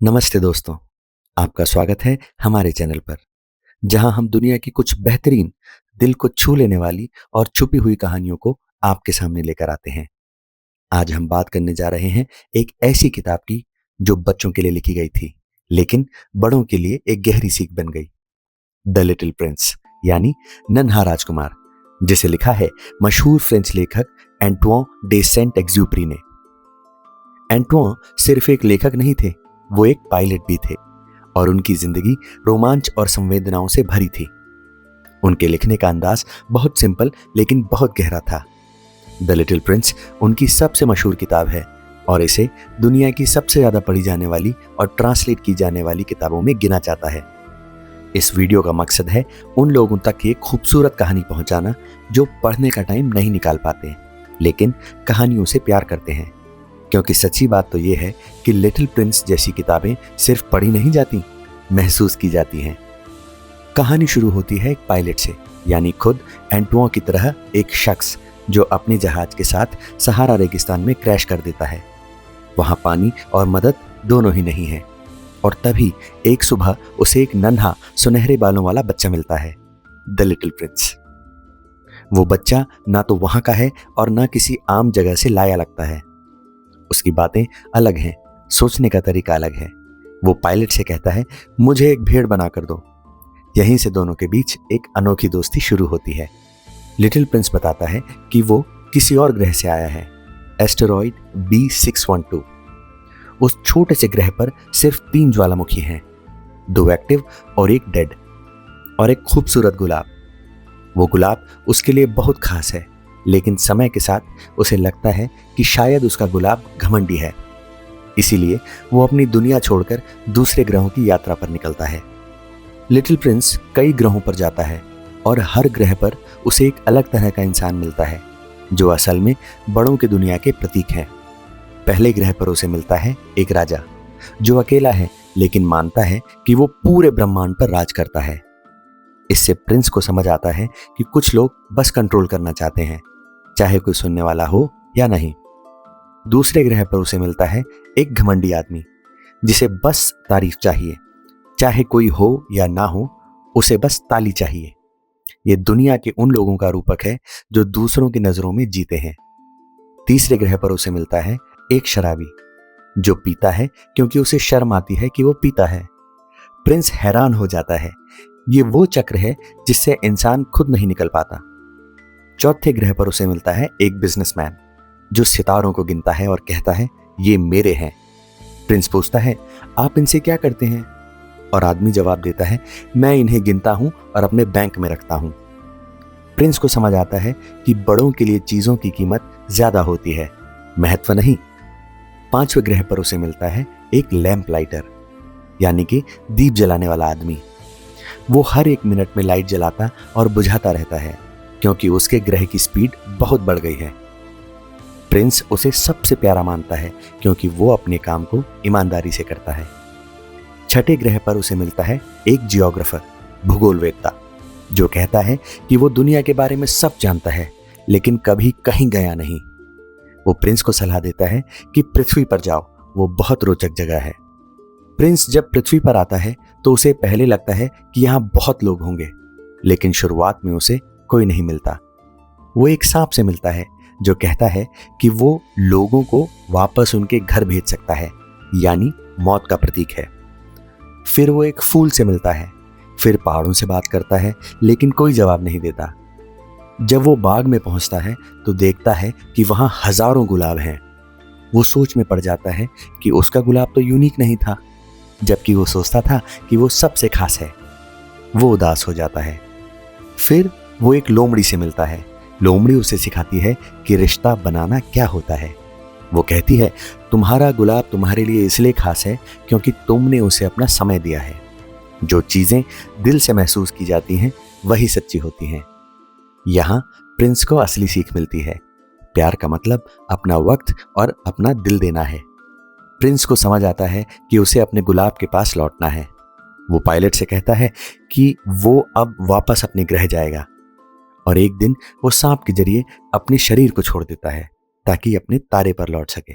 नमस्ते दोस्तों, आपका स्वागत है हमारे चैनल पर, जहां हम दुनिया की कुछ बेहतरीन, दिल को छू लेने वाली और छुपी हुई कहानियों को आपके सामने लेकर आते हैं। आज हम बात करने जा रहे हैं एक ऐसी किताब की जो बच्चों के लिए लिखी गई थी, लेकिन बड़ों के लिए एक गहरी सीख बन गई। द लिटिल प्रिंस यानी नन्हा राजकुमार, जिसे लिखा है मशहूर फ्रेंच लेखक एंटोइन डे सेंट एग्ज्यूपरी ने। एंटोइन सिर्फ एक लेखक नहीं थे, वो एक पायलट भी थे और उनकी जिंदगी रोमांच और संवेदनाओं से भरी थी। उनके लिखने का अंदाज बहुत सिंपल लेकिन बहुत गहरा था। द लिटिल प्रिंस उनकी सबसे मशहूर किताब है और इसे दुनिया की सबसे ज्यादा पढ़ी जाने वाली और ट्रांसलेट की जाने वाली किताबों में गिना जाता है। इस वीडियो का मकसद है उन लोगों तक एक खूबसूरत कहानी पहुंचाना जो पढ़ने का टाइम नहीं निकाल पाते, लेकिन कहानियों से प्यार करते हैं। क्योंकि सच्ची बात तो यह है कि लिटिल प्रिंस जैसी किताबें सिर्फ पढ़ी नहीं जाती, महसूस की जाती हैं। कहानी शुरू होती है एक पायलट से, यानी खुद एंटोइन की तरह एक शख्स जो अपने जहाज के साथ सहारा रेगिस्तान में क्रैश कर देता है। वहां पानी और मदद दोनों ही नहीं है और तभी एक सुबह उसे एक नन्हा सुनहरे बालों वाला बच्चा मिलता है, द लिटिल प्रिंस। वो बच्चा ना तो वहां का है और ना किसी आम जगह से लाया लगता है। उसकी बातें अलग हैं, सोचने का तरीका अलग है। वो पायलट से कहता है, मुझे एक भेड़ बना कर दो। यहीं से दोनों के बीच एक अनोखी दोस्ती शुरू होती है। लिटिल प्रिंस बताता है कि वो किसी और ग्रह से आया है, एस्टेरॉइड B612। उस छोटे से ग्रह पर सिर्फ 3 ज्वालामुखी हैं, 2 एक्टिव और एक डेड, और एक खूबसूरत गुलाब। वो गुलाब उसके लिए बहुत खास है, लेकिन समय के साथ उसे लगता है कि शायद उसका गुलाब घमंडी है। इसीलिए वो अपनी दुनिया छोड़कर दूसरे ग्रहों की यात्रा पर निकलता है। लिटिल प्रिंस कई ग्रहों पर जाता है और हर ग्रह पर उसे एक अलग तरह का इंसान मिलता है, जो असल में बड़ों की दुनिया के प्रतीक हैं। पहले ग्रह पर उसे मिलता है एक राजा, जो अकेला है लेकिन मानता है कि वो पूरे ब्रह्मांड पर राज करता है। इससे प्रिंस को समझ आता है कि कुछ लोग बस कंट्रोल करना चाहते हैं, चाहे कोई सुनने वाला हो या नहीं। दूसरे ग्रह पर उसे मिलता है एक घमंडी आदमी, जिसे बस तारीफ चाहिए, चाहे कोई हो या ना हो, उसे बस ताली चाहिए। ये दुनिया के उन लोगों का रूपक है जो दूसरों की नजरों में जीते हैं। तीसरे ग्रह पर उसे मिलता है एक शराबी, जो पीता है क्योंकि उसे शर्म आती है कि वो पीता है। प्रिंस हैरान हो जाता है, ये वो चक्र है जिससे इंसान खुद नहीं निकल पाता। चौथे ग्रह पर उसे मिलता है एक बिजनेसमैन, जो सितारों को गिनता है और कहता है, ये मेरे हैं। प्रिंस पूछता है, आप इनसे क्या करते हैं? और आदमी जवाब देता है, मैं इन्हें गिनता हूं और अपने बैंक में रखता हूं। प्रिंस को समझ आता है कि बड़ों के लिए चीजों की कीमत ज्यादा होती है, महत्व नहीं। पांचवें ग्रह पर उसे मिलता है एक लैंप लाइटर, यानी कि दीप जलाने वाला आदमी। वो हर 1 मिनट में लाइट जलाता और बुझाता रहता है, क्योंकि उसके ग्रह की स्पीड बहुत बढ़ गई है। प्रिंस उसे सबसे प्यारा मानता है क्योंकि वो अपने काम को ईमानदारी से करता है। छठे ग्रह पर उसे मिलता है एक जियोग्राफर, भूगोलवेत्ता, जो कहता है कि वो दुनिया के बारे में सब जानता है, लेकिन कभी कहीं गया नहीं। वो प्रिंस को सलाह देता है कि पृथ्वी पर जाओ, वो बहुत रोचक जगह है। प्रिंस जब पृथ्वी पर आता है तो उसे पहले लगता है कि यहाँ बहुत लोग होंगे, लेकिन शुरुआत में उसे कोई नहीं मिलता। वो एक सांप से मिलता है जो कहता है कि वो लोगों को वापस उनके घर भेज सकता है, यानी मौत का प्रतीक है। फिर वो एक फूल से मिलता है, फिर पहाड़ों से बात करता है, लेकिन कोई जवाब नहीं देता। जब वो बाग में पहुंचता है तो देखता है कि वहां हजारों गुलाब हैं। वो सोच में पड़ जाता है कि उसका गुलाब तो यूनिक नहीं था, जबकि वो सोचता था कि वो सबसे खास है। वो उदास हो जाता है। फिर वो एक लोमड़ी से मिलता है। लोमड़ी उसे सिखाती है कि रिश्ता बनाना क्या होता है। वो कहती है, तुम्हारा गुलाब तुम्हारे लिए इसलिए खास है क्योंकि तुमने उसे अपना समय दिया है। जो चीजें दिल से महसूस की जाती हैं वही सच्ची होती हैं। यहाँ प्रिंस को असली सीख मिलती है। प्यार का मतलब अपना वक्त और अपना दिल देना है। प्रिंस को समझ आता है कि उसे अपने गुलाब के पास लौटना है। वो पायलट से कहता है कि वो अब वापस अपने ग्रह जाएगा और एक दिन वो सांप के जरिए अपने शरीर को छोड़ देता है ताकि अपने तारे पर लौट सके।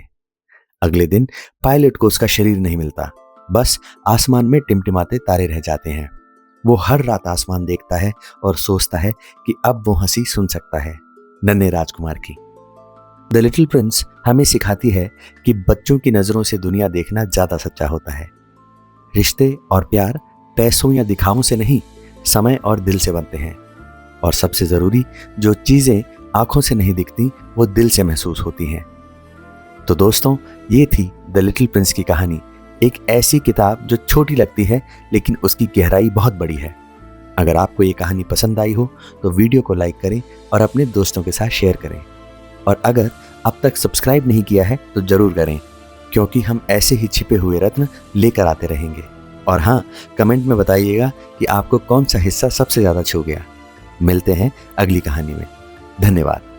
अगले दिन पायलट को उसका शरीर नहीं मिलता, बस आसमान में टिमटिमाते तारे रह जाते हैं। वो हर रात आसमान देखता है और सोचता है कि अब वो हंसी सुन सकता है। नन्हे राजकुमार की द लिटिल प्रिंस हमें सिखाती है कि बच्चों की नजरों से दुनिया देखना ज्यादा सच्चा होता है। रिश्ते और प्यार पैसों या दिखावों से नहीं, समय और दिल से बनते हैं। और सबसे जरूरी, जो चीजें आंखों से नहीं दिखती वो दिल से महसूस होती हैं। तो दोस्तों, ये थी द लिटिल प्रिंस की कहानी। एक ऐसी किताब जो छोटी लगती है लेकिन उसकी गहराई बहुत बड़ी है। अगर आपको ये कहानी पसंद आई हो तो वीडियो को लाइक करें और अपने दोस्तों के साथ शेयर करें। और अगर अब तक सब्सक्राइब नहीं किया है तो जरूर करें, क्योंकि हम ऐसे ही छिपे हुए रत्न लेकर आते रहेंगे। और हाँ, कमेंट में बताइएगा कि आपको कौन सा हिस्सा सबसे ज्यादा छू गया। मिलते हैं अगली कहानी में। धन्यवाद।